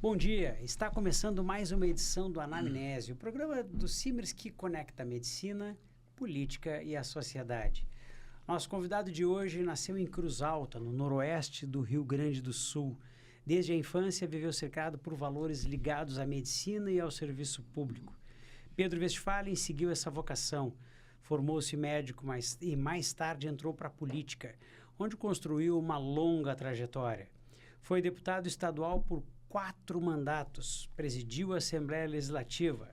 Bom dia, está começando mais uma edição do Anamnese, o programa do Simers que conecta a medicina, política e a sociedade. Nosso convidado de hoje nasceu em Cruz Alta, no noroeste do Rio Grande do Sul. Desde a infância viveu cercado por valores ligados à medicina e ao serviço público. Pedro Westphalen seguiu essa vocação, formou-se médico e mais tarde entrou para a política, onde construiu uma longa trajetória. Foi deputado estadual por 4 mandatos, presidiu a Assembleia Legislativa,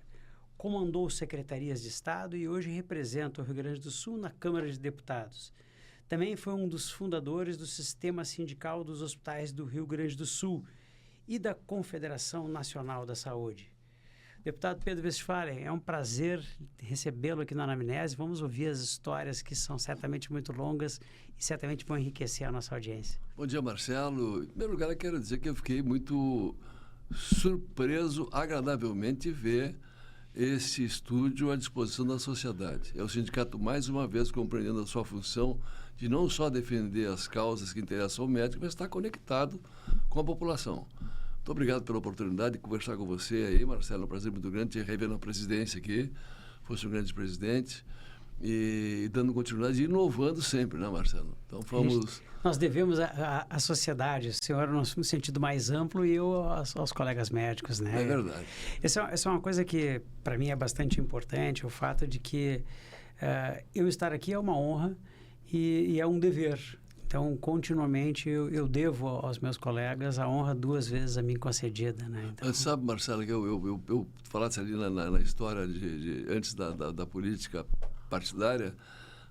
comandou secretarias de Estado e hoje representa o Rio Grande do Sul na Câmara de Deputados. Também foi um dos fundadores do Sistema Sindical dos Hospitais do Rio Grande do Sul e da Confederação Nacional da Saúde. Deputado Pedro Westphalen, é um prazer recebê-lo aqui na Anamnese. Vamos ouvir as histórias que são certamente muito longas e certamente vão enriquecer a nossa audiência. Bom dia, Marcelo. Em primeiro lugar, eu quero dizer que eu fiquei muito surpreso, agradavelmente, ver esse estúdio à disposição da sociedade. É o sindicato, mais uma vez, compreendendo a sua função de não só defender as causas que interessam ao médico, mas estar conectado com a população. Muito obrigado pela oportunidade de conversar com você aí, Marcelo. É um prazer muito grande te rever na presidência aqui. Fosse um grande presidente. E dando continuidade e inovando sempre, né, Marcelo? Então, vamos... Nós devemos à sociedade, o senhor no sentido mais amplo e eu aos colegas médicos, né? É verdade. Essa é uma coisa que, para mim, é bastante importante, o fato de que eu estar aqui é uma honra e é um dever. Então, continuamente, eu devo aos meus colegas a honra 2 vezes a mim concedida, né? Então... Sabe, Marcelo, que eu falasse ali na história antes da política partidária,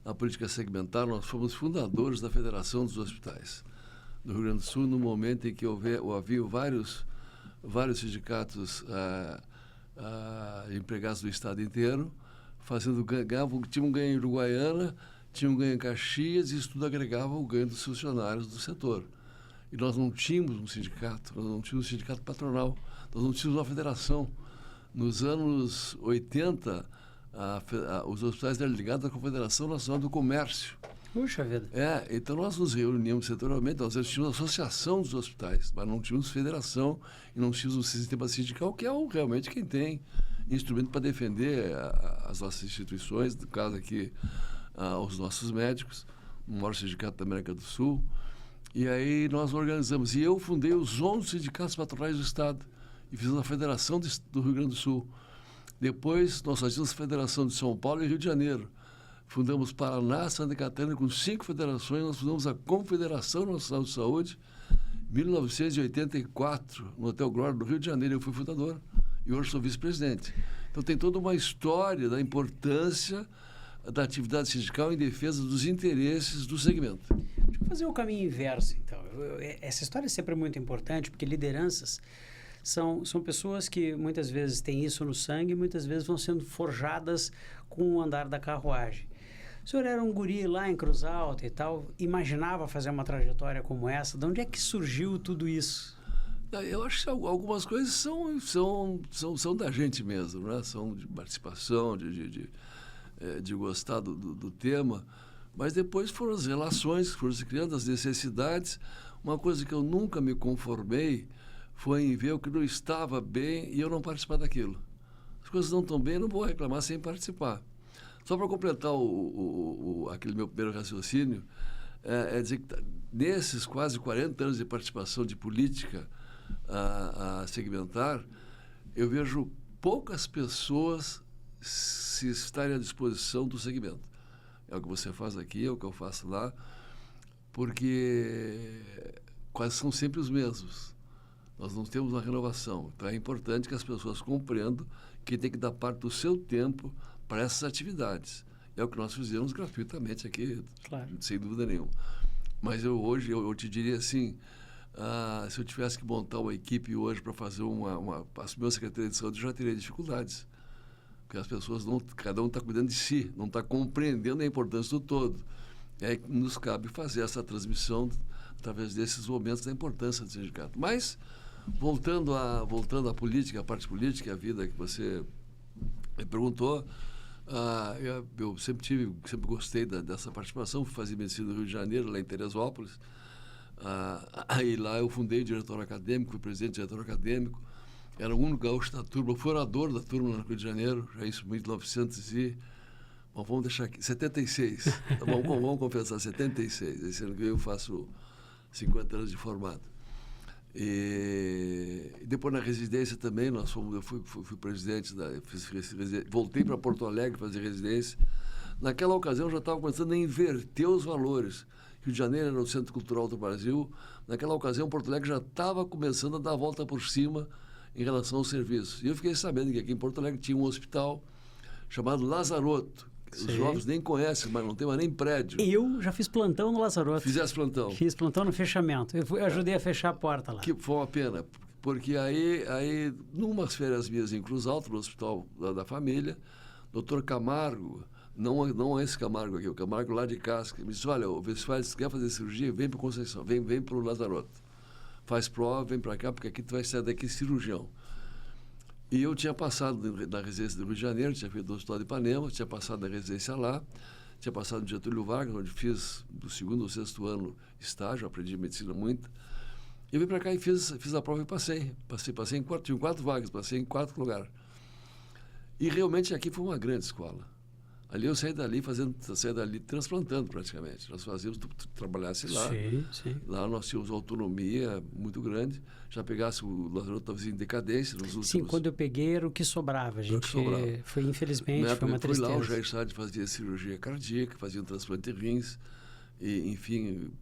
a política segmentar, nós fomos fundadores da Federação dos Hospitais do Rio Grande do Sul, no momento em que havia vários sindicatos empregados do estado inteiro, tinha um ganho em Uruguaiana, tinha um ganho em Caxias, e isso tudo agregava o ganho dos funcionários do setor. E nós não tínhamos um sindicato, nós não tínhamos um sindicato patronal, nós não tínhamos uma federação. Nos anos 80, os hospitais eram ligados à Confederação Nacional do Comércio. Puxa vida. Então nós nos reuníamos setorialmente, nós tínhamos associação dos hospitais, mas não tínhamos federação e não tínhamos um sistema sindical, que é realmente quem tem instrumento para defender as nossas instituições, no caso aqui, os nossos médicos, o maior sindicato da América do Sul. E aí nós organizamos. E eu fundei os 11 sindicatos patronais do Estado e fizemos a Federação do Rio Grande do Sul. Depois, nós fazíamos a Federação de São Paulo e Rio de Janeiro. Fundamos Paraná, Santa Catarina, com 5 federações. Nós fundamos a Confederação Nacional de Saúde, em 1984, no Hotel Glória do Rio de Janeiro. Eu fui fundador e hoje sou vice-presidente. Então, tem toda uma história da importância da atividade sindical em defesa dos interesses do segmento. Deixa eu fazer o caminho inverso, então. Essa história é sempre muito importante, porque lideranças são pessoas que muitas vezes têm isso no sangue e muitas vezes vão sendo forjadas com o andar da carruagem. O senhor era um guri lá em Cruz Alta e tal, imaginava fazer uma trajetória como essa? De onde é que surgiu tudo isso? Eu acho que algumas coisas são da gente mesmo, né? São de participação, de gostar do tema, mas depois foram as relações que foram se criando, as necessidades. Uma coisa que eu nunca me conformei foi em ver o que não estava bem e eu não participar daquilo. As coisas não estão bem, eu não vou reclamar sem participar. Só para completar aquele meu primeiro raciocínio, é dizer que nesses quase 40 anos de participação de política a segmentar, eu vejo poucas pessoas se estarem à disposição do segmento. É o que você faz aqui, é o que eu faço lá, porque quase são sempre os mesmos. Nós não temos uma renovação. Então é importante que as pessoas compreendam que tem que dar parte do seu tempo para essas atividades. É o que nós fizemos gratuitamente aqui, claro, sem dúvida nenhuma. Mas hoje eu te diria assim, se eu tivesse que montar uma equipe hoje para fazer assumir uma Secretaria de Saúde, eu já teria dificuldades. Porque as pessoas, cada um está cuidando de si, não está compreendendo a importância do todo. E aí nos cabe fazer essa transmissão através desses momentos da importância do sindicato. Mas, voltando à política, à parte política, à vida que você me perguntou, eu sempre gostei dessa participação. Fui fazer medicina no Rio de Janeiro, lá em Teresópolis. Aí lá eu fundei o diretório acadêmico, fui presidente do diretório acadêmico. Era o único gaúcho da turma, furador da turma no Rio de Janeiro, já isso em 1900 e... Bom, vamos deixar aqui, 76. Tá bom, vamos confessar, 76. Esse ano que eu faço 50 anos de formado. E depois na residência também, eu fui presidente, voltei para Porto Alegre fazer residência. Naquela ocasião já estava começando a inverter os valores. Rio de Janeiro era o centro cultural do Brasil. Naquela ocasião, Porto Alegre já estava começando a dar a volta por cima em relação aos serviços. E eu fiquei sabendo que aqui em Porto Alegre tinha um hospital chamado Lazaroto. Os jovens nem conhecem, mas não tem mais nem prédio. Eu já fiz plantão no Lazaroto. Fizesse plantão? Fiz plantão no fechamento. Eu ajudei a fechar a porta lá. Que foi uma pena, porque aí numas férias minhas em Cruz Alta, no hospital da família, doutor Camargo, não é esse Camargo aqui, o Camargo lá de Casca, me disse, olha, o Westphal, se quer fazer cirurgia, vem para Conceição, vem para o Lazaroto. Faz prova, vem para cá, porque aqui tu vai sair daqui cirurgião. E eu tinha passado na residência do Rio de Janeiro, tinha feito o Hospital de Ipanema, tinha passado na residência lá, tinha passado no Getúlio Vargas, onde fiz do 2º ao 6º ano estágio, aprendi medicina muito. Eu vim para cá e fiz a prova e passei em 4, tinha 4 vagas, passei em 4 lugares. E realmente aqui foi uma grande escola. Ali eu saí dali transplantando praticamente. Nós fazíamos, tu trabalhasse lá. Sim. Lá nós tínhamos autonomia muito grande. Já pegasse o Lazaroto estava em decadência nos últimos... Sim, quando eu peguei era o que sobrava. A gente foi, infelizmente, foi uma tristeza. Lá o Jair Sade fazia cirurgia cardíaca, fazia um transplante de rins. E, enfim,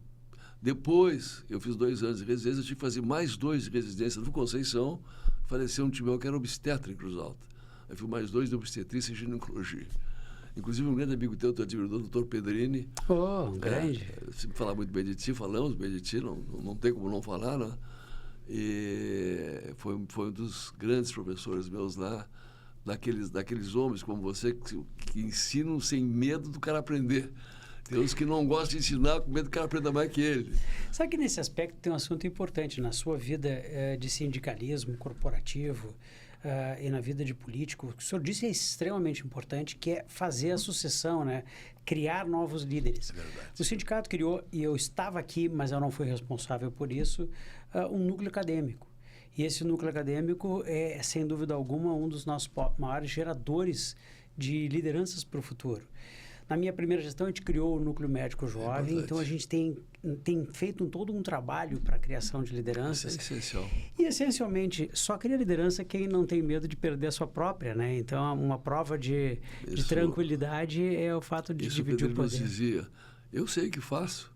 depois eu fiz 2 anos de residência, eu tive que fazer mais 2 de residência no Conceição. Faleceu um tio meu que era obstetra em Cruz Alta. Eu fiz mais 2 de obstetrícia e ginecologia. Inclusive, um grande amigo teu admirador, o doutor Pedrini. Grande. Sempre falar muito bem de ti, falamos bem de ti, não tem como não falar, né? E foi um dos grandes professores meus lá, daqueles homens como você, que ensinam sem medo do cara aprender. Tem uns que não gostam de ensinar com medo do cara aprenda mais que ele. Sabe que nesse aspecto tem um assunto importante na sua vida de sindicalismo corporativo, e na vida de político, o que o senhor disse é extremamente importante, que é fazer a sucessão, né? Criar novos líderes. É verdade. O sindicato criou, e eu estava aqui, mas eu não fui responsável por isso, um núcleo acadêmico. E esse núcleo acadêmico é, sem dúvida alguma, um dos nossos maiores geradores de lideranças para o futuro. Na minha primeira gestão, a gente criou o Núcleo Médico Jovem, então a gente tem feito todo um trabalho para a criação de lideranças. Isso é essencial. E, essencialmente, só cria liderança quem não tem medo de perder a sua própria, né? Então, uma prova de tranquilidade é o fato de dividir o poder. Dizia, eu sei o que faço.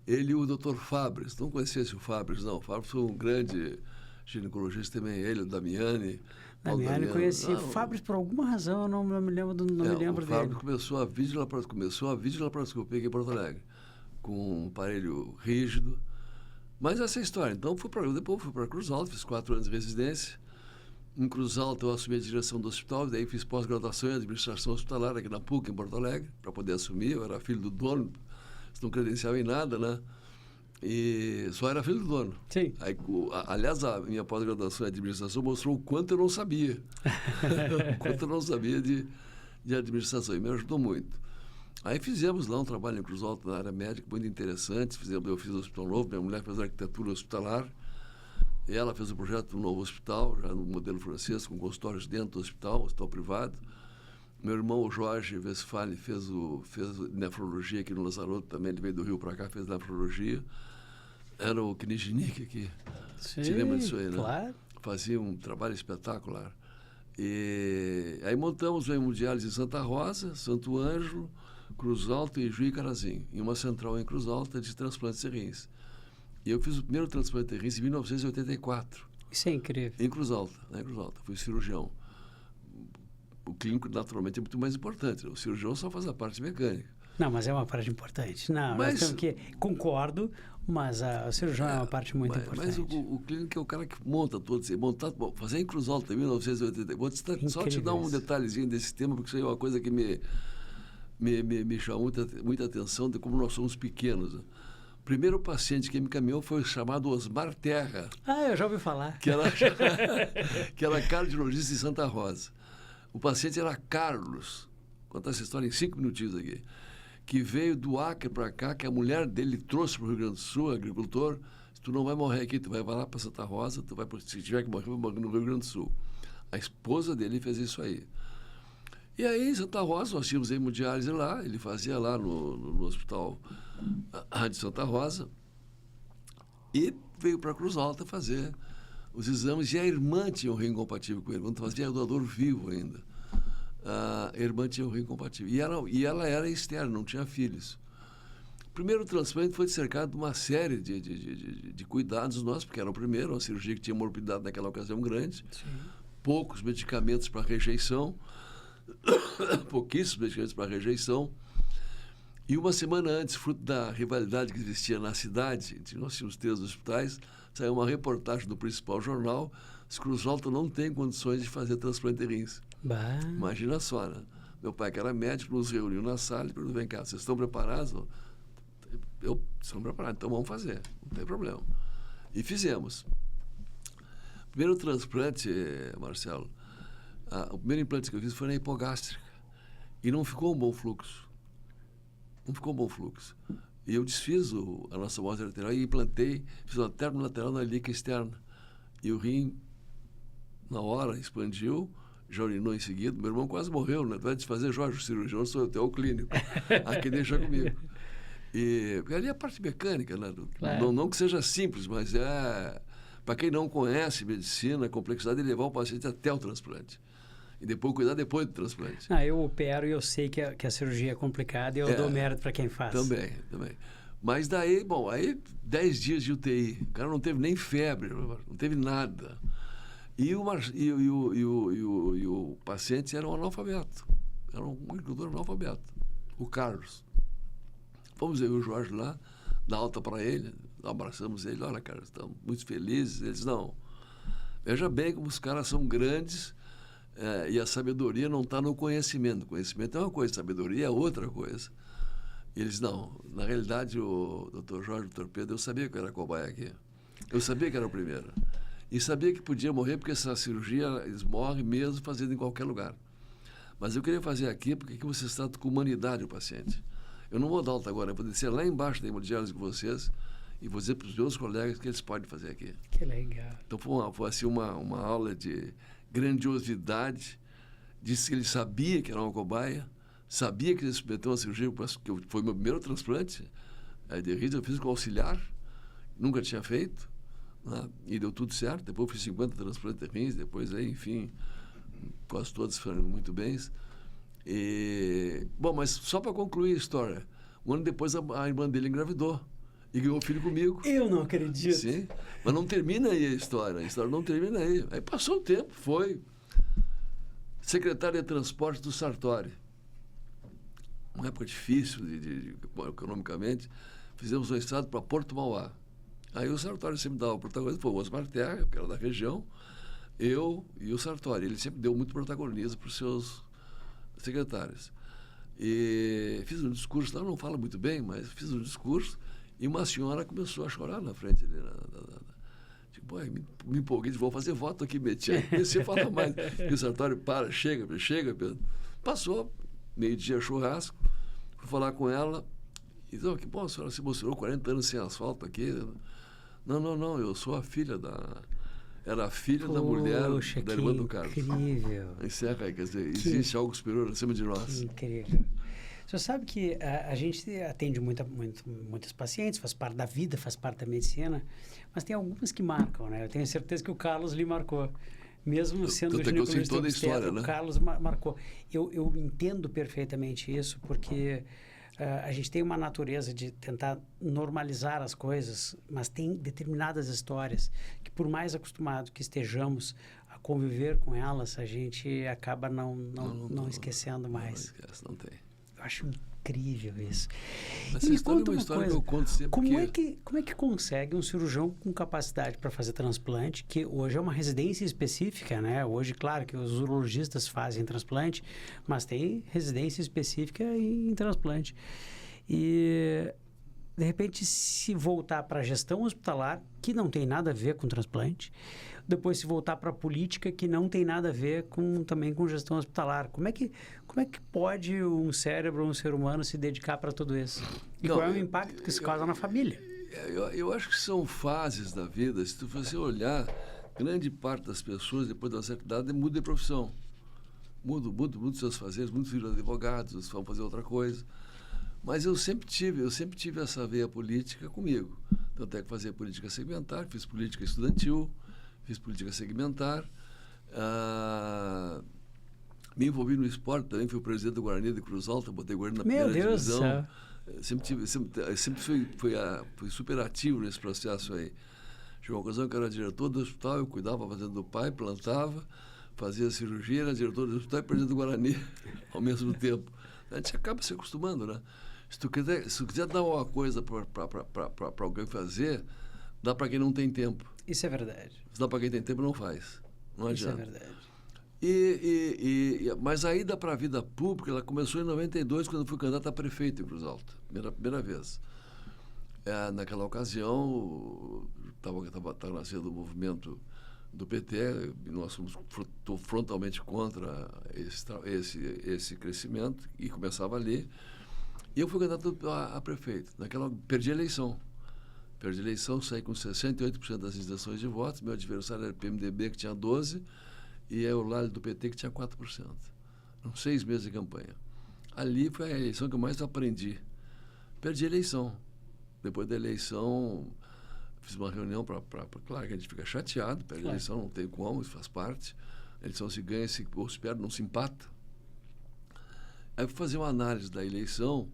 Ele e o Dr. Fabres, não conhecesse o Fabres, não. O Fabres foi um grande ginecologista também, ele, o Damiani. Damiani conheci. O Fabres, por alguma razão, eu não me lembro, me lembro dele. O Fabres começou a videolaparoscopia aqui em Porto Alegre, com um aparelho rígido. Mas essa é a história. Então, depois fui para Cruz Alta, fiz 4 anos de residência. Em Cruz Alta, eu assumi a direção do hospital, daí fiz pós-graduação em administração hospitalar aqui na PUC, em Porto Alegre, para poder assumir. Eu era filho do dono, não credenciava em nada, né? E só era filho do dono. Sim. Aí, aliás, a minha pós-graduação em administração mostrou o quanto eu não sabia. O quanto eu não sabia de administração. E me ajudou muito. Aí fizemos lá um trabalho em Cruz Alta, na área médica, muito interessante. Eu fiz o Hospital Novo, minha mulher fez a arquitetura hospitalar. E ela fez o projeto do novo hospital, já no modelo francês, com consultórios dentro do hospital privado. Meu irmão, o Jorge Westphal, fez nefrologia aqui no Lazaroto também. Ele veio do Rio para cá, fez nefrologia. Era o Kniznik aqui. Sim, te lembra disso aí, né? Claro. Fazia um trabalho espetacular. E aí montamos o hemodiálise em Santa Rosa, Santo Ângelo, Cruz Alta e Juiz e Carazinho. E uma central em Cruz Alta de transplantes de rins. E eu fiz o primeiro transplante de rins em 1984. Isso é incrível. Em Cruz Alta, né? Cruz Alta. Fui cirurgião. O clínico, naturalmente, é muito mais importante. O cirurgião só faz a parte mecânica. Não, mas é uma parte importante. Não, nós temos que... Concordo, mas o cirurgião é uma parte muito importante. Mas o clínico é o cara que monta tudo. Fazer em Cruz Alta, em 1980. Vou só te dar um detalhezinho desse tema, porque isso aí é uma coisa que me chamou muita atenção de como nós somos pequenos. O primeiro paciente que me encaminhou foi o chamado Osmar Terra. Eu já ouvi falar. Que era cardiologista em Santa Rosa. O paciente era Carlos. Vou contar essa história em 5 minutinhos aqui. que veio do Acre para cá, que a mulher dele trouxe para o Rio Grande do Sul, agricultor. Tu não vai morrer aqui, tu vai lá para Santa Rosa, se tiver que morrer, vai morrer no Rio Grande do Sul. A esposa dele fez isso aí. E aí, em Santa Rosa, nós tínhamos hemodiálise lá, ele fazia lá no hospital de Santa Rosa, e veio para Cruz Alta fazer os exames, e a irmã tinha um rim incompatível com ele, quando fazia doador vivo ainda. A irmã tinha um rim incompatível. E ela era externa, não tinha filhos. O primeiro transplante foi cercado de uma série de cuidados nossos, porque era o primeiro, uma cirurgia que tinha morbidade naquela ocasião grande. Sim. Poucos medicamentos para rejeição, pouquíssimos medicamentos para rejeição. E uma semana antes, fruto da rivalidade que existia na cidade, nós tínhamos 3 hospitais, saiu uma reportagem do principal jornal, que Cruz Alta não tem condições de fazer transplante de rins. Bah. Imagina só, né? Meu pai, que era médico, nos reuniu na sala e perguntou: vem cá, vocês estão preparados? Estamos preparados, então vamos fazer, não tem problema. E fizemos. O primeiro transplante, Marcelo, o primeiro implante que eu fiz foi na hipogástrica. E não ficou um bom fluxo. Não ficou um bom fluxo. E eu desfiz a nossa bolsa lateral e implantei, fiz uma termolateral na líquica externa. E o rim, na hora, expandiu, já urinou em seguida. Meu irmão quase morreu, né? Tu vai desfazer, Jorge, o cirurgião, sou eu, o clínico. Aqui deixa comigo. E ali é a parte mecânica, né? Claro. Não que seja simples, mas para quem não conhece medicina, a complexidade de levar o paciente até o transplante. E depois cuidar depois do transplante. Eu opero e eu sei que a cirurgia é complicada e eu dou mérito para quem faz. Também. Mas daí, 10 dias de UTI. O cara não teve nem febre, não teve nada. E o paciente era um analfabeto. Era um agricultor analfabeto. O Carlos. Fomos eu e o Jorge lá, dar alta para ele, abraçamos ele. Olha, cara, estamos muito felizes. Eles, não. Veja bem como os caras são grandes. E a sabedoria não está no conhecimento. O conhecimento é uma coisa, a sabedoria é outra coisa. E eles, não. Na realidade, o Dr. Jorge, o Dr. Pedro, eu sabia que eu era cobaia aqui. Eu sabia que era o primeiro. E sabia que podia morrer, porque essa cirurgia, eles morrem mesmo fazendo em qualquer lugar. Mas eu queria fazer aqui, porque aqui vocês tratam com humanidade o paciente. Eu não vou dar alta agora, eu vou descer lá embaixo da hemodiálise com vocês e vou dizer para os meus colegas que eles podem fazer aqui. Que legal. Então foi assim, uma aula de grandiosidade, disse que ele sabia que era uma cobaia, sabia que ele submeteu uma cirurgia, que foi meu primeiro transplante de rins, eu fiz com auxiliar, nunca tinha feito, né? E deu tudo certo. Depois eu fiz 50 transplantes de rins, depois aí, enfim, quase todos foram muito bem. Mas só para concluir a história, um ano depois a irmã dele engravidou e ganhou filho comigo. Eu não acredito. Sim, mas não termina aí a história não termina aí. Aí passou o tempo, foi secretário de transporte do Sartori. Uma época difícil economicamente, fizemos um estado para Porto Mauá. Aí o Sartori sempre dava o protagonismo, foi o Osmar Terra, que era da região, eu e o Sartori. Ele sempre deu muito protagonismo para os seus secretários. E fiz um discurso, não fala muito bem, mas fiz um discurso e uma senhora começou a chorar na frente dele. Tipo, me empolguei, vou fazer voto aqui, Metia. Você fala mais. E o Sartori, chega, Pedro. Passou, meio-dia churrasco, fui falar com ela. E disse, que bom, a senhora se emocionou, 40 anos sem asfalto aqui. Não, eu sou a filha Era a filha da mulher da irmã do Carlos. Incrível. Encerra aí, quer dizer, existe algo superior acima de nós. Incrível. O senhor sabe que a gente atende muitas pacientes, faz parte da vida, faz parte da medicina, mas tem algumas que marcam, né? Eu tenho certeza que o Carlos lhe marcou. Mesmo sendo ginecologista toda a história, né? O Carlos marcou. Eu entendo perfeitamente isso, porque a gente tem uma natureza de tentar normalizar as coisas, mas tem determinadas histórias que, por mais acostumado que estejamos a conviver com elas, a gente acaba não esquecendo mais. Não esquece, não tem. Eu acho incrível isso. Mas e me conta uma história coisa, que eu conto sempre. Como é que consegue um cirurgião com capacidade para fazer transplante, que hoje é uma residência específica, né? Hoje, claro que os urologistas fazem transplante, mas tem residência específica em transplante. E de repente, se voltar para a gestão hospitalar, que não tem nada a ver com transplante, depois se voltar para a política, que não tem nada a ver também com gestão hospitalar. Como é que pode um cérebro, um ser humano se dedicar para tudo isso? E qual é o impacto que isso causa na família? Eu acho que são fases da vida. Se você olhar, grande parte das pessoas, depois de uma certa idade, muda de profissão. Muda seus fazeres, muitos viram advogados, vão fazer outra coisa. Mas eu sempre tive essa veia política comigo. Tanto é que fazia política segmentar, fiz política estudantil, fiz política segmentar, me envolvi no esporte também, fui presidente do Guarani de Cruz Alta, botei o Guarani na primeira divisão. Sempre fui super ativo nesse processo aí. Chegou uma ocasião que eu era diretor do hospital, eu cuidava da fazenda do pai, plantava, fazia cirurgia, era diretor do hospital e presidente do Guarani ao mesmo tempo. A gente acaba se acostumando, né? Se tu quiser dar uma coisa para alguém fazer, dá para quem não tem tempo. Isso é verdade. Se dá para quem tem tempo, não faz. Não adianta. Isso é verdade. Mas a ida para a vida pública, ela começou em 92, quando eu fui candidato a prefeito em Cruz Alta. Primeira vez. Naquela ocasião, estava nascendo o movimento do PT, e nós fomos frontalmente contra esse crescimento, e começava ali. E eu fui candidato a prefeito. Perdi a eleição. Saí com 68% das intenções de votos. Meu adversário era o PMDB, que tinha 12%, e o Lali do PT, que tinha 4%. Eram 6 meses de campanha. Ali foi a eleição que eu mais aprendi. Perdi a eleição. Depois da eleição, fiz uma reunião claro que a gente fica chateado, perde a eleição, não tem como, isso faz parte. A eleição se ganha, ou se perde, não se empata. Aí eu fui fazer uma análise da eleição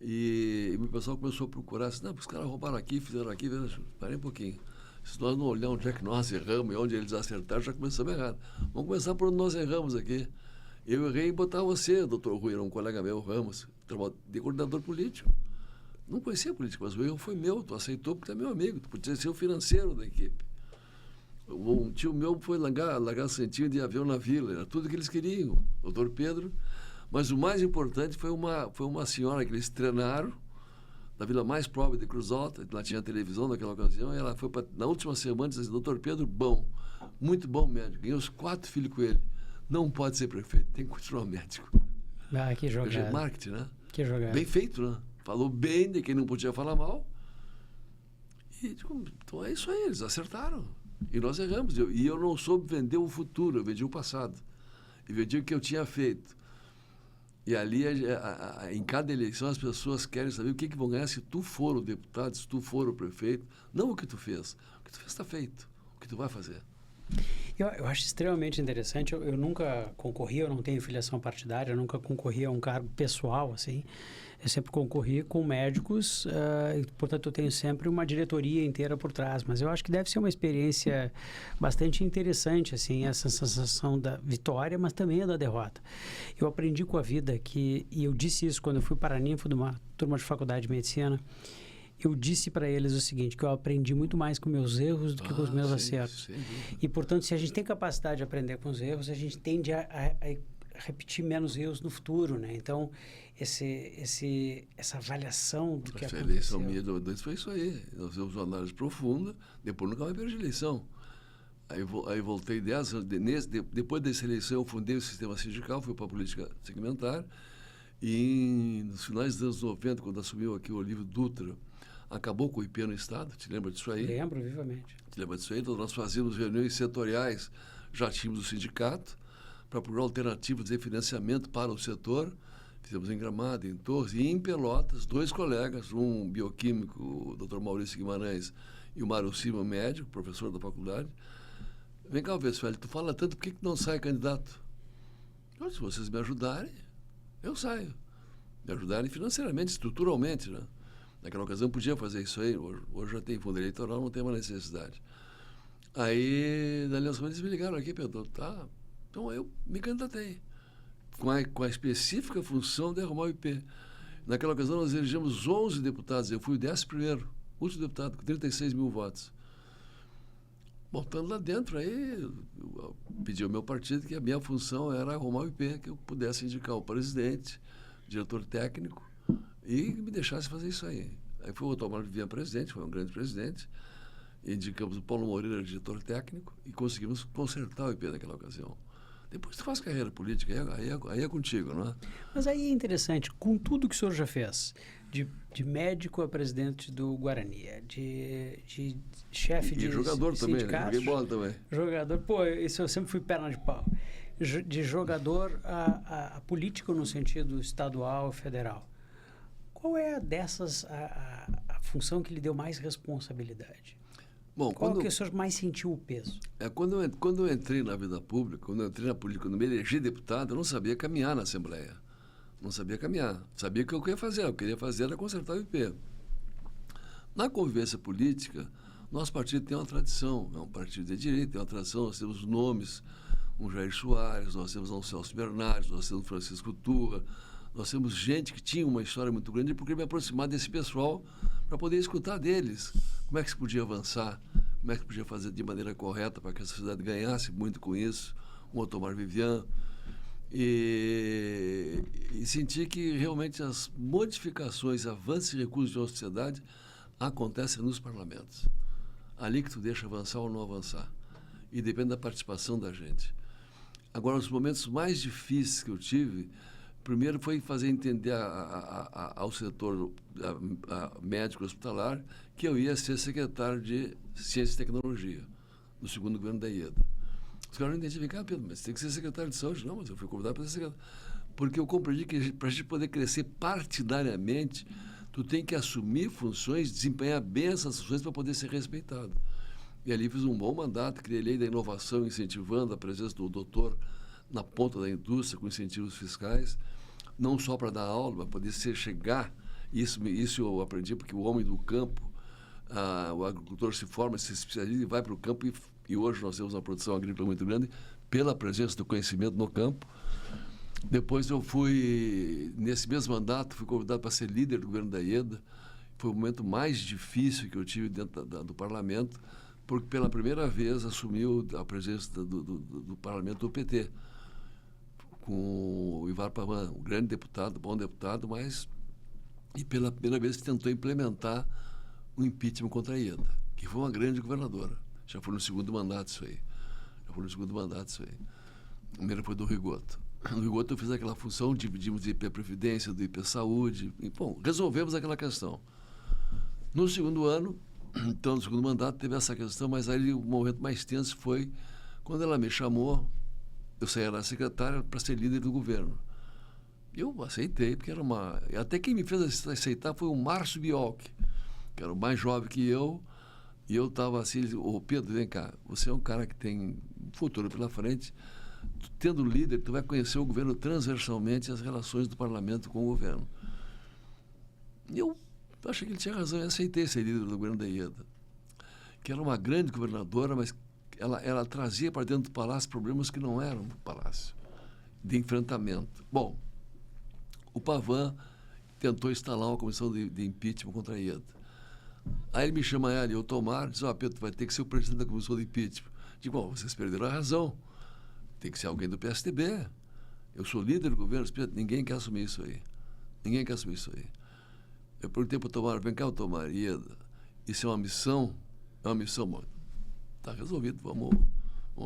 e o pessoal começou a procurar, assim, não, os caras roubaram aqui, fizeram aqui, parei um pouquinho. Se nós não olharmos onde é que nós erramos e onde eles acertaram, já começamos errado. Vamos começar por onde nós erramos aqui. Eu errei em botar você, doutor Rui, era um colega meu, Ramos, de coordenador político. Não conhecia política, mas o erro foi meu, tu aceitou porque tu é meu amigo, tu podia ser o financeiro da equipe. Um tio meu foi largar santinho de avião na vila, era tudo que eles queriam, o doutor Pedro. Mas o mais importante foi uma senhora que eles treinaram, da vila mais pobre de Cruz Alta, lá tinha televisão naquela ocasião, e ela foi na última semana e disse assim, doutor Pedro, muito bom médico, ganhei os 4 filhos com ele, não pode ser prefeito, tem que continuar médico. Que jogada. Marketing, né? Que jogada. Bem feito, né? Falou bem de quem não podia falar mal. E então é isso aí, eles acertaram. E nós erramos. E eu não soube vender o futuro, eu vendi o passado. E vendi o que eu tinha feito. E ali, em cada eleição, as pessoas querem saber o que vão ganhar se tu for o deputado, se tu for o prefeito. Não o que tu fez. O que tu fez está feito. O que tu vai fazer. Eu acho extremamente interessante. Eu nunca concorri, eu não tenho filiação partidária, eu nunca concorri a um cargo pessoal, assim. Eu sempre concorri com médicos, e, portanto, eu tenho sempre uma diretoria inteira por trás. Mas eu acho que deve ser uma experiência bastante interessante, assim, essa sensação da vitória, mas também a da derrota. Eu aprendi com a vida e eu disse isso quando eu fui paraninfo de uma turma de faculdade de medicina, eu disse para eles o seguinte, que eu aprendi muito mais com meus erros do que com os meus acertos. E, portanto, se a gente tem capacidade de aprender com os erros, a gente tende a repetir menos erros no futuro, né? Então, essa avaliação do que aconteceu. A eleição minha foi isso aí. Nós fizemos uma análise profunda, depois nunca mais perdi a eleição. Aí voltei 10 anos. Depois dessa eleição, eu fundei o sistema sindical, fui para a política segmentar. E nos finais dos anos 90, quando assumiu aqui o Olívio Dutra, acabou com o IP no Estado. Te lembra disso aí? Lembro, vivamente. Te lembra disso aí? Então, nós fazíamos reuniões setoriais, já tínhamos o sindicato, para procurar alternativas de financiamento para o setor. Fizemos em Gramado, em Torres e em Pelotas, 2 colegas, um bioquímico, o Dr. Maurício Guimarães, e o Mário Silva, médico, professor da faculdade. Vem cá, Vesfélio, tu fala tanto, por que não sai candidato? Se vocês me ajudarem, eu saio. Me ajudarem financeiramente, estruturalmente, né? Naquela ocasião podia fazer isso aí, hoje já tem fundo eleitoral, não tem mais necessidade. Aí, dali uns meses, eles me ligaram aqui, Pedro, tá? Então eu me candidatei, com a específica função de arrumar o IP. Naquela ocasião nós elegemos 11 deputados, eu fui o 11º, último deputado, com 36 mil votos. Bom, estando lá dentro, aí eu pedi ao meu partido que a minha função era arrumar o IP, que eu pudesse indicar o presidente, diretor técnico, e me deixasse fazer isso aí. Aí foi o Otomar Vivian presidente, foi um grande presidente. Indicamos o Paulo Moreira, diretor técnico, e conseguimos consertar o IP naquela ocasião. Depois tu faz carreira política, aí é contigo, não é? Mas aí é interessante, com tudo que o senhor já fez, de médico a presidente do Guarani, de chefe de jogador também, né? sindicatos, Joguei bola também. jogador, pô, isso eu sempre fui perna de pau. De jogador a político no sentido estadual e federal. Qual é dessas a função que lhe deu mais responsabilidade? Bom, Qual que o senhor mais sentiu o peso? Quando eu entrei na vida pública, quando eu entrei na política, quando me elegi deputado, eu não sabia caminhar na Assembleia. Não sabia caminhar. Sabia o que eu queria fazer. Eu queria fazer era consertar o IP. Na convivência política, nosso partido tem uma tradição. É um partido de direita, tem uma tradição. Nós temos nomes, um Jair Soares, nós temos um Celso Bernardes, nós temos Francisco Turra. Nós temos gente que tinha uma história muito grande e procurei me aproximar desse pessoal para poder escutar deles. Como é que se podia avançar? Como é que se podia fazer de maneira correta para que a sociedade ganhasse muito com isso? Um Otomar Vivian. E senti que realmente as modificações, avanços e recursos de uma sociedade acontecem nos parlamentos. Ali que tu deixa avançar ou não avançar. E depende da participação da gente. Agora, os momentos mais difíceis que eu tive, primeiro foi fazer entender ao setor médico hospitalar que eu ia ser secretário de Ciência e Tecnologia, no segundo governo da IEDA. Os caras não identificaram, Pedro, mas tem que ser secretário de saúde. Não, mas eu fui convidado para ser secretário. Porque eu compreendi que para a gente poder crescer partidariamente, tu tem que assumir funções, desempenhar bem essas funções para poder ser respeitado. E ali fiz um bom mandato, criei lei da inovação, incentivando a presença do doutor na ponta da indústria, com incentivos fiscais, não só para dar aula, mas poder chegar. Isso eu aprendi porque o homem do campo, o agricultor se forma, se especializa e vai para o campo e hoje nós temos uma produção agrícola muito grande pela presença do conhecimento no campo. Depois eu fui, nesse mesmo mandato, fui convidado para ser líder do governo da IEDA. Foi o momento mais difícil que eu tive dentro do parlamento, porque pela primeira vez assumiu a presença do parlamento do PT, com o Ivar Pavan, um grande deputado, bom deputado, mas e pela primeira vez tentou implementar o impeachment contra a IEDA, que foi uma grande governadora. Já foi no segundo mandato isso aí. O primeiro foi do Rigoto. No Rigoto eu fiz aquela função, dividimos do IP Previdência, do IP Saúde, e, bom, resolvemos aquela questão. No segundo ano, então, no segundo mandato, teve essa questão, mas aí o momento mais tenso foi quando ela me chamou, eu saí da secretária para ser líder do governo. Eu aceitei, porque era uma... Até quem me fez aceitar foi o Márcio Biolk, que era o mais jovem que eu, e eu estava assim, ô Pedro, vem cá, você é um cara que tem futuro pela frente, tendo líder, tu vai conhecer o governo transversalmente e as relações do parlamento com o governo. E eu achei que ele tinha razão e aceitei ser líder do governo da IEDA, que era uma grande governadora, mas ela trazia para dentro do palácio problemas que não eram do palácio, de enfrentamento. Bom, o Pavan tentou instalar uma comissão de impeachment contra a IEDA. Aí ele me chama e eu tomar, diz, Pedro, tu vai ter que ser o presidente da comissão de impeachment. Digo, bom, vocês perderam a razão. Tem que ser alguém do PSDB. Eu sou líder do governo, Pedro, ninguém quer assumir isso aí. Eu perguntei para o Tomar, vem cá, Tomar, IEDA, isso é uma missão, mano. Está resolvido, vamos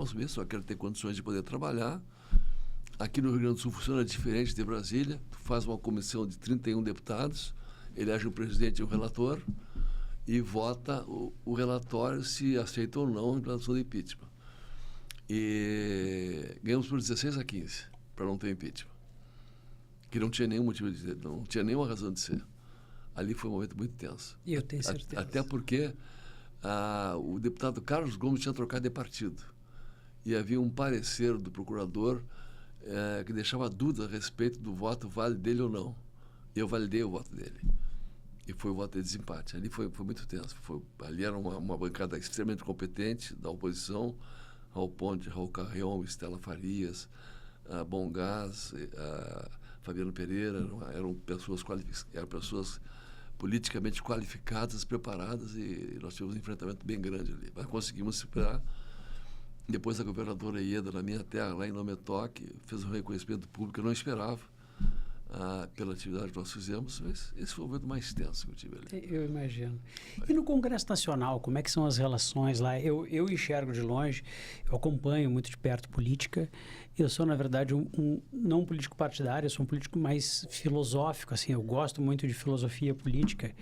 assumir, só quero ter condições de poder trabalhar. Aqui no Rio Grande do Sul funciona diferente de Brasília, tu faz uma comissão de 31 deputados, elege um presidente e um relator, e vota o relatório se aceita ou não a implantação do impeachment. E ganhamos por 16-15, para não ter impeachment. Que não tinha nenhum motivo de dizer, não tinha nenhuma razão de ser. Ali foi um momento muito tenso. E eu tenho certeza. Até porque o deputado Carlos Gomes tinha trocado de partido. E havia um parecer do procurador que deixava dúvida a respeito do voto vale dele ou não. Eu validei o voto dele. E foi o voto de desempate. Ali foi muito tenso. Ali era uma bancada extremamente competente da oposição, Raul Ponte, Raul Carrion, Estela Farias, Bom Gás, Fabiano Pereira, eram pessoas politicamente qualificadas, preparadas, e nós tivemos um enfrentamento bem grande ali. Mas conseguimos superar. Depois a governadora IEDA, na minha terra, lá em Nome Toque, fez um reconhecimento público que eu não esperava. pela atividade que nós fizemos, mas esse foi o momento mais tenso que eu tive ali. Eu imagino. E no Congresso Nacional, como é que são as relações lá? Eu enxergo de longe, eu acompanho muito de perto política. Eu sou, na verdade, não um político partidário, eu sou um político mais filosófico, assim, eu gosto muito de filosofia política.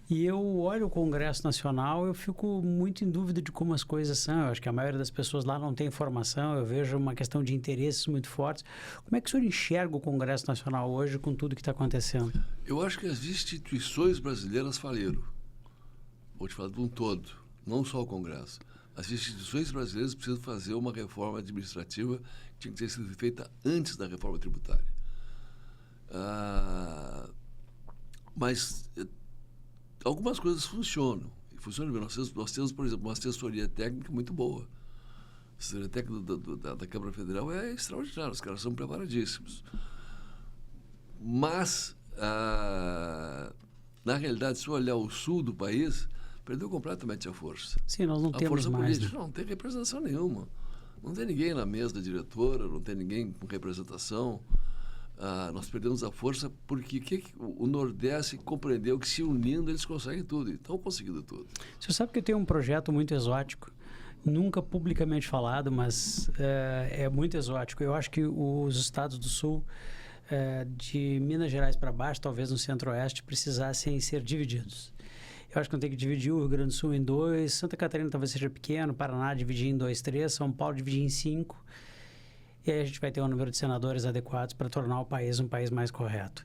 E eu olho o Congresso Nacional, eu fico muito em dúvida de como as coisas são. Eu acho que a maioria das pessoas lá não tem informação, eu vejo uma questão de interesses muito fortes. Como é que o senhor enxerga o Congresso Nacional hoje com tudo que está acontecendo? Eu acho que as instituições brasileiras faliram. Vou te falar de um todo, não só o Congresso. As instituições brasileiras precisam fazer uma reforma administrativa que tinha que ter sido feita antes da reforma tributária. Mas algumas coisas funcionam. E funcionam bem. Nós temos, por exemplo, uma assessoria técnica muito boa. A assessoria técnica da Câmara Federal é extraordinária. Os caras são preparadíssimos. Mas, na realidade, se olhar o sul do país, perdeu completamente a força. Sim, nós não temos força mais. política não tem representação nenhuma. Não tem ninguém na mesa da diretora, não tem ninguém com representação. Nós perdemos a força porque o Nordeste compreendeu que se unindo eles conseguem tudo. E estão conseguindo tudo. Você sabe que eu tenho um projeto muito exótico, nunca publicamente falado, mas é muito exótico. Eu acho que os estados do Sul, de Minas Gerais para baixo, talvez no Centro-Oeste, precisassem ser divididos. Eu acho que não tem que dividir o Rio Grande do Sul em 2, Santa Catarina talvez seja pequeno, Paraná dividir em 2, 3, São Paulo dividir em 5. E aí a gente vai ter um número de senadores adequados para tornar o país um país mais correto.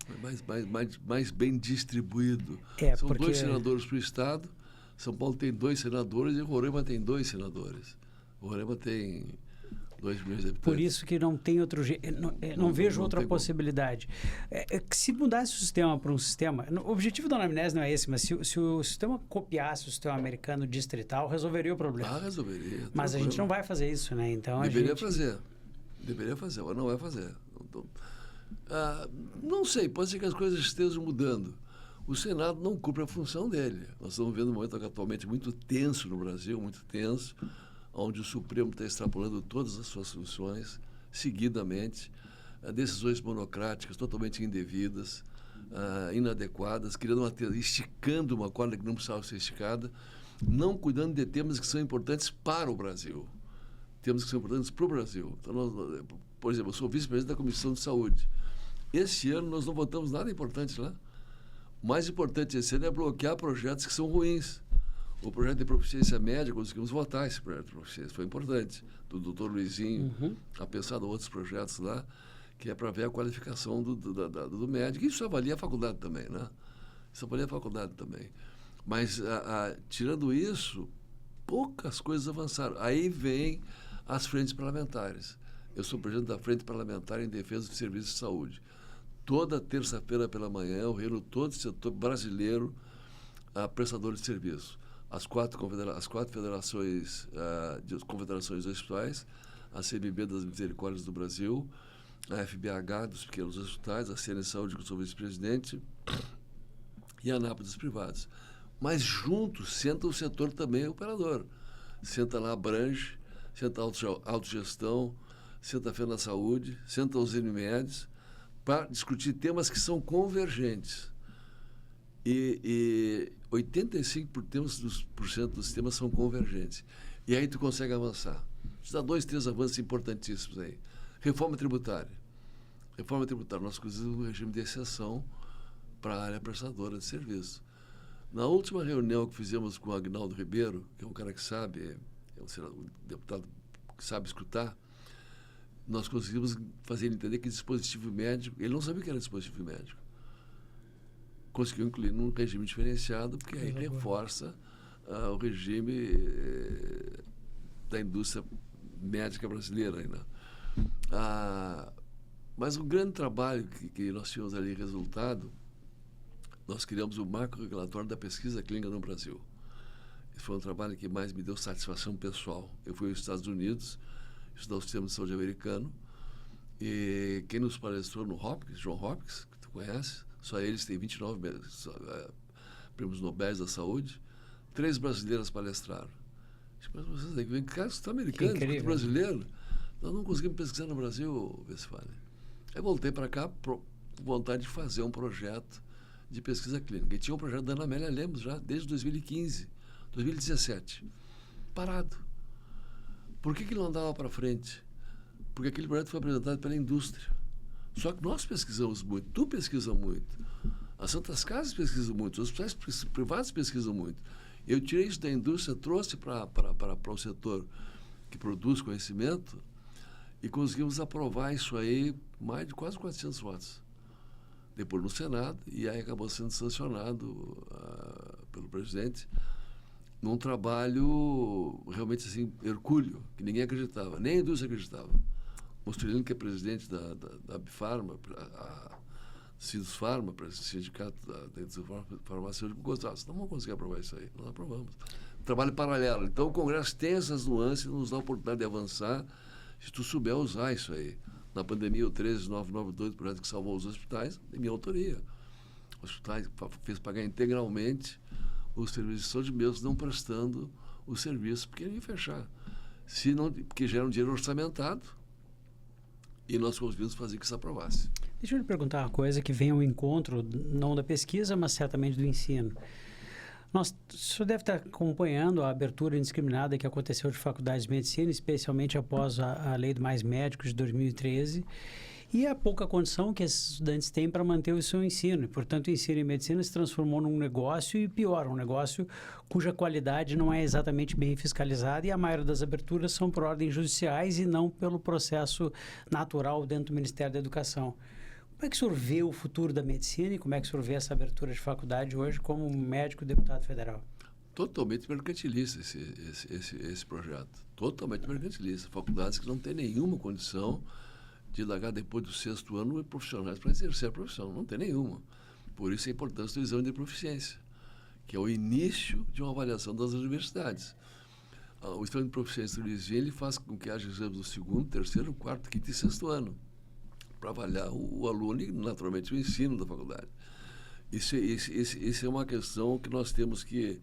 Mais bem distribuído. São 2 senadores para o Estado. São Paulo tem 2 senadores e Roraima tem 2 senadores. Roraima tem 2 milhões de habitantes. Por isso que não tem outro jeito. Não vejo outra possibilidade. Se mudasse o sistema para um sistema... O objetivo da anamnese não é esse, mas se o sistema copiasse o sistema americano distrital, resolveria o problema. Resolveria. Mas a gente não vai fazer isso, né? Então Deveria fazer, mas não vai fazer. Não sei, pode ser que as coisas estejam mudando. O Senado não cumpre a função dele. Nós estamos vendo um momento atualmente muito tenso no Brasil, muito tenso, onde o Supremo está extrapolando todas as suas funções seguidamente, decisões monocráticas totalmente indevidas, inadequadas, esticando uma corda que não precisava ser esticada, não cuidando de temas que são importantes para o Brasil. Temas que são importantes para o Brasil. Então, por exemplo, eu sou vice-presidente da Comissão de Saúde. Esse ano nós não votamos nada importante lá. O mais importante esse ano é bloquear projetos que são ruins. O projeto de proficiência média, conseguimos votar esse projeto de proficiência, foi importante, do doutor Luizinho, apesar de outros projetos lá, que é para ver a qualificação do médico. Isso avalia a faculdade também, né? Isso avalia a faculdade também. Mas, tirando isso, poucas coisas avançaram. Aí vem as frentes parlamentares. Eu sou presidente da Frente Parlamentar em Defesa do Serviço de Saúde. Toda terça-feira pela manhã eu reúno todo o setor brasileiro prestadores de serviço. As quatro federações, confederações dos hospitais, a CMB das Misericórdias do Brasil, a FBH dos pequenos hospitais, a CN Saúde, que eu sou vice-presidente, e a ANAP dos privados. Mas juntos senta o setor também operador. Senta lá a Branche, senta a autogestão, senta a FENA Saúde, senta os Unimedes, para discutir temas que são convergentes. E 85% dos temas são convergentes. E aí tu consegue avançar. Te dá 2, 3 avanços importantíssimos aí. Reforma tributária. Reforma tributária. Nós conseguimos um regime de exceção para a área prestadora de serviço. Na última reunião que fizemos com o Agnaldo Ribeiro, que é um cara que sabe, um deputado que sabe escutar, nós conseguimos fazer ele entender que dispositivo médico... Ele não sabia o que era dispositivo médico. Conseguiu incluir num regime diferenciado, porque aí reforça o regime da indústria médica brasileira. Né? Mas o grande trabalho que nós tínhamos ali resultado, nós criamos o marco regulatório da pesquisa clínica no Brasil. Esse foi um trabalho que mais me deu satisfação pessoal. Eu fui aos Estados Unidos estudar o sistema de saúde americano, e quem nos palestrou no John Hopkins, que tu conhece, só eles têm 29 prêmios Nobel da Saúde, 3 brasileiras palestraram. Mas vocês têm que ver, cara, você está americano, você é brasileiro. Nós não conseguimos pesquisar no Brasil, Westphalen. Aí voltei para cá, vontade de fazer um projeto de pesquisa clínica. E tinha um projeto da Ana Amélia Lemos já desde 2015, 2017, parado. Por que ele não andava para frente? Porque aquele projeto foi apresentado pela indústria. Só que nós pesquisamos muito, tu pesquisa muito, as Santas Casas pesquisam muito, os hospitais privados pesquisam muito. Eu tirei isso da indústria, trouxe para o setor que produz conhecimento e conseguimos aprovar isso aí, mais de quase 400 votos. Depois no Senado, e aí acabou sendo sancionado pelo presidente, num trabalho realmente assim, hercúleo, que ninguém acreditava, nem a indústria acreditava. O Mussolini, que é presidente da Abifarma, a Sinusfarma, para esse sindicato da indústria farmacêutica, gostava. Não vamos conseguir aprovar isso aí. Nós aprovamos. Trabalho paralelo. Então, o Congresso tem essas nuances, nos dá a oportunidade de avançar, se tu souber usar isso aí. Na pandemia, o 13992, o projeto que salvou os hospitais, de minha autoria. Os hospitais fez pagar integralmente os serviços de saúde, mesmo não prestando o serviço, porque iam fechar. Porque já era um dinheiro orçamentado, e nós conseguimos fazer que isso aprovasse. Deixa eu lhe perguntar uma coisa que vem ao encontro, não da pesquisa, mas certamente do ensino. O senhor deve estar acompanhando a abertura indiscriminada que aconteceu de faculdades de medicina, especialmente após a Lei do Mais Médicos de 2013, e a pouca condição que esses estudantes têm para manter o seu ensino. E, portanto, o ensino em medicina se transformou num negócio, e pior, um negócio cuja qualidade não é exatamente bem fiscalizada, e a maioria das aberturas são por ordens judiciais e não pelo processo natural dentro do Ministério da Educação. Como é que o senhor vê o futuro da medicina e como é que o senhor vê essa abertura de faculdade hoje como médico deputado federal? Totalmente mercantilista esse projeto. Totalmente mercantilista. Faculdades que não têm nenhuma condição de largar depois do 6º ano profissionais para exercer a profissão. Não tem nenhuma. Por isso a importância do exame de proficiência, que é o início de uma avaliação das universidades. O exame de proficiência do Lisvia, ele faz com que haja exames do 2º, 3º, 4º, 5º e 6º ano, para avaliar o aluno e, naturalmente, o ensino da faculdade. Isso é uma questão que nós temos que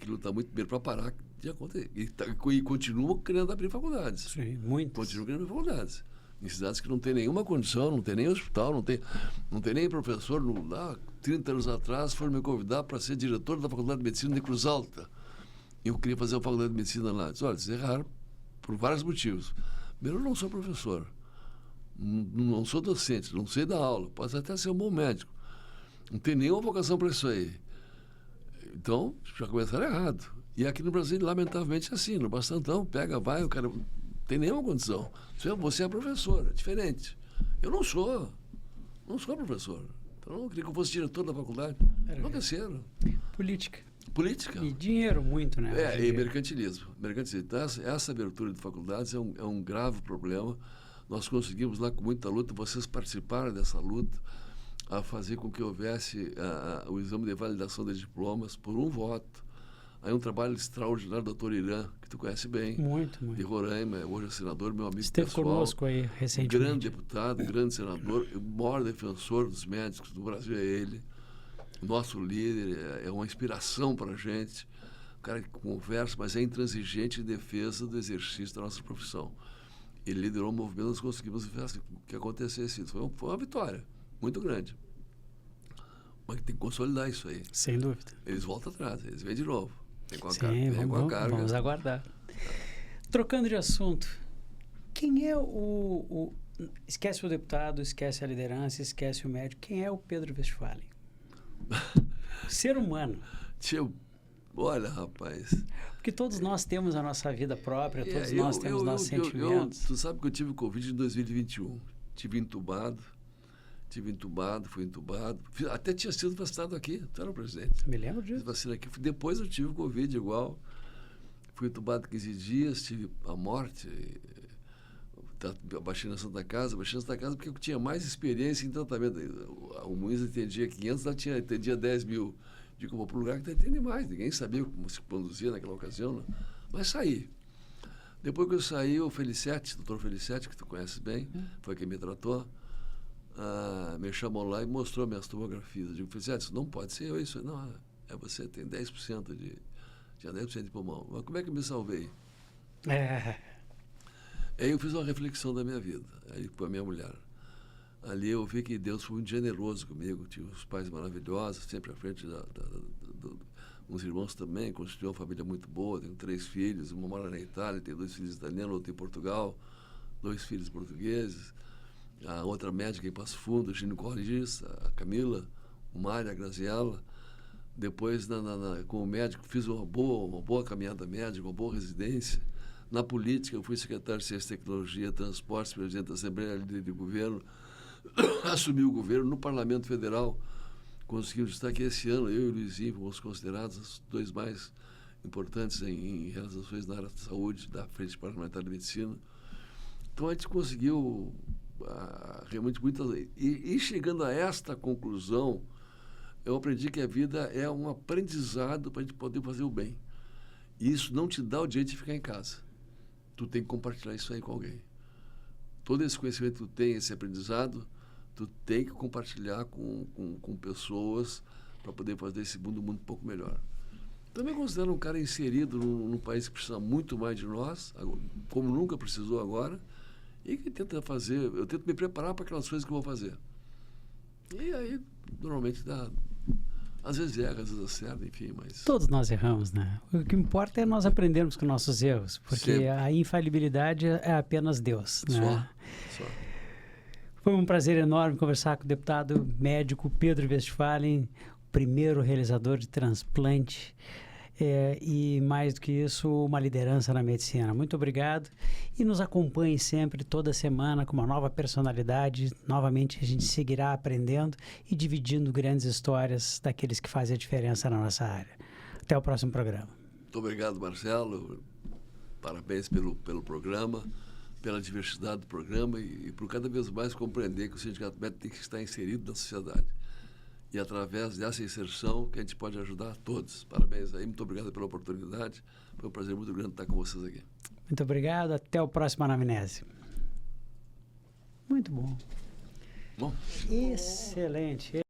lutar muito bem para parar de acontecer. E continuam querendo abrir faculdades. Sim, muitas. Continuam querendo abrir faculdades. Em cidades que não tem nenhuma condição, não tem nem hospital, não tem nem professor. 30 anos atrás, foram me convidar para ser diretor da Faculdade de Medicina de Cruz Alta. Eu queria fazer a Faculdade de Medicina lá. Disse, olha, vocês erraram por vários motivos. Primeiro, eu não sou professor. Não sou docente, não sei dar aula. Posso até ser um bom médico. Não tem nenhuma vocação para isso aí. Então, já começaram errado. E aqui no Brasil, lamentavelmente, é assim. No Bastantão, pega, vai, o cara não tem nenhuma condição. Você é professor, é diferente. Eu não sou professor. Então, eu não queria que eu fosse diretor da faculdade. Não aconteceram. Política. E dinheiro muito, né? E mercantilismo. Então, essa abertura de faculdades é um grave problema. Nós conseguimos lá com muita luta, vocês participaram dessa luta, a fazer com que houvesse o exame de validação de diplomas por um voto. Aí um trabalho extraordinário do Dr. Irã, que tu conhece bem. Muito. De Roraima, hoje é senador, meu amigo Esteve pessoal. conosco aí recentemente. Grande deputado, grande senador, o maior defensor dos médicos do Brasil é ele. Nosso líder, é uma inspiração para a gente. Um cara que conversa, mas é intransigente em defesa do exercício da nossa profissão. Ele liderou o movimento, nós conseguimos que acontecesse isso. Foi uma vitória muito grande. Mas tem que consolidar isso aí. Sem dúvida. Eles voltam atrás, eles vêm de novo. Vamos aguardar. Trocando de assunto, quem é esquece o deputado, esquece a liderança, esquece o médico. Quem é o Pedro Westphalen? Ser humano. Olha, rapaz. Porque todos nós temos a nossa vida própria, todos nós temos nossos sentimentos. Tu sabe que eu tive Covid em 2021. Fui entubado. Até tinha sido vacinado aqui, tu era o presidente. Me lembro disso. Vacina aqui. Depois eu tive Covid igual. Fui entubado 15 dias, tive a morte. Baixei na Santa Casa porque eu tinha mais experiência em tratamento. O Moinhos atendia 500, ela atendia 10 mil. Digo, vou para um lugar que atende mais. Ninguém sabia como se conduzia naquela ocasião, né? Mas saí. Depois que eu saí, o Felicete, doutor Felicete, que tu conheces bem, foi quem me tratou, me chamou lá e mostrou minhas tomografias. Eu digo, Felicete, isso não pode ser eu, isso não, é você, tem 10% tinha 10% de pulmão. Mas como é que eu me salvei? Aí eu fiz uma reflexão da minha vida, aí com a minha mulher. ali eu vi que Deus foi muito generoso comigo. Tive uns pais maravilhosos, sempre à frente uns irmãos também, constituí uma família muito boa, tenho 3 filhos, uma mora na Itália, tenho 2 filhos italianos, outro em Portugal, 2 filhos portugueses, a outra médica em Passo Fundo, ginecologista, a Camila, o Mário, a Graziella. Depois, como médico, fiz uma boa caminhada médica, uma boa residência. Na política, eu fui secretário de Ciência e Tecnologia, Transportes, presidente da Assembleia Líder de Governo, assumi o governo no Parlamento Federal. Conseguimos destaque esse ano, eu e o Luizinho fomos considerados os 2 mais importantes em realizações na área da saúde, da Frente Parlamentar de Medicina. Então, a gente conseguiu realmente muitas... E chegando a esta conclusão, eu aprendi que a vida é um aprendizado para a gente poder fazer o bem. E isso não te dá o direito de ficar em casa. Tu tem que compartilhar isso aí com alguém. Todo esse conhecimento que tu tem, esse aprendizado, tu tem que compartilhar com pessoas para poder fazer esse mundo um pouco melhor. Também considero um cara inserido num país que precisa muito mais de nós, como nunca precisou agora, e que tenta fazer, eu tento me preparar para aquelas coisas que eu vou fazer. E aí, normalmente dá... Às vezes erra, às vezes acerta, enfim, mas... Todos nós erramos, né? O que importa é nós aprendermos com nossos erros, porque Sempre. a infalibilidade é apenas Deus, né? Só. Foi um prazer enorme conversar com o deputado médico Pedro Westphalen, o primeiro realizador de transplante, e mais do que isso, uma liderança na medicina. Muito obrigado e nos acompanhe sempre, toda semana, com uma nova personalidade. Novamente a gente seguirá aprendendo e dividindo grandes histórias daqueles que fazem a diferença na nossa área. Até o próximo programa. Muito obrigado, Marcelo. Parabéns pelo programa, pela diversidade do programa e por cada vez mais compreender que o sindicato médico tem que estar inserido na sociedade. E através dessa inserção que a gente pode ajudar todos. Parabéns aí, muito obrigado pela oportunidade. Foi um prazer muito grande estar com vocês aqui. Muito obrigado, até o próximo Anamnese. Muito bom. Bom? Excelente.